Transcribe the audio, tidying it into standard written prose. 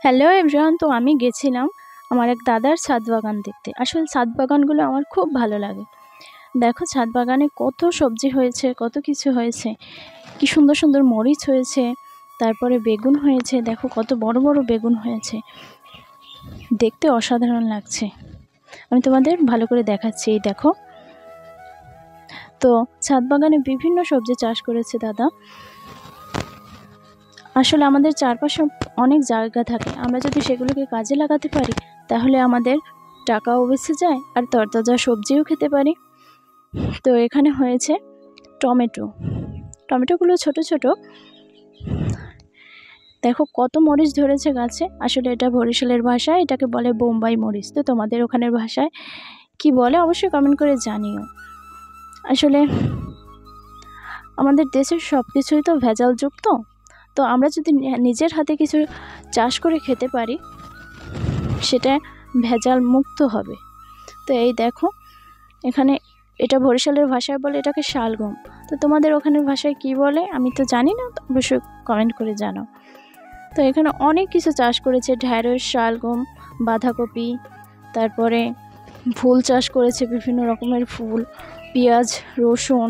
Hello everyone, তো আমি গেছিলাম আমার এক দাদার ছাদ বাগান দেখতে। আসলে ছাদ বাগানগুলো আমার খুব ভালো লাগে। দেখো ছাদ বাগানে কত সবজি হয়েছে, কত কিছু হয়েছে, কি সুন্দর সুন্দর মরিচ হয়েছে, তারপরে বেগুন হয়েছে। দেখো কত বড় বড় বেগুন হয়েছে, দেখতে অসাধারণ লাগছে। আমি তোমাদের ভালো করে দেখাচ্ছি। এই দেখো, তো ছাদ বাগানে বিভিন্ন সবজি চাষ করেছে দাদা। আসলে আমাদের চারপাশে অনেক জায়গা থাকে, আমরা যদি সেগুলোকে কাজে লাগাতে পারি তাহলে আমাদের টাকাও বেঁচে যায় আর তরতাজা সবজিও খেতে পারি। তো এখানে হয়েছে টমেটোগুলো ছোট ছোট। দেখো কত মরিচ ধরেছে গাছে। আসলে এটা বরিশালের ভাষায় এটাকে বলে বোম্বাই মরিচ। তো তোমাদের ওখানের ভাষায় কি বলে অবশ্যই কমেন্ট করে জানিও। আসলে আমাদের দেশের সব কিছুই তো ভেজালযুক্ত, তো আমরা যদি নিজের হাতে কিছু চাষ করে খেতে পারি সেটা ভেজাল মুক্ত হবে। তো এই দেখো, এখানে এটা বরিশালের ভাষায় বলে এটাকে শালগম। তো তোমাদের ওখানের ভাষায় কি বলে আমি তো জানি না, অবশ্যই কমেন্ট করে জানাও। তো এখানে অনেক কিছু চাষ করেছে, ঢ্যাঁড়স, শালগম, বাঁধাকপি, তারপরে ফুল চাষ করেছে, বিভিন্ন রকমের ফুল, পেঁয়াজ, রসুন,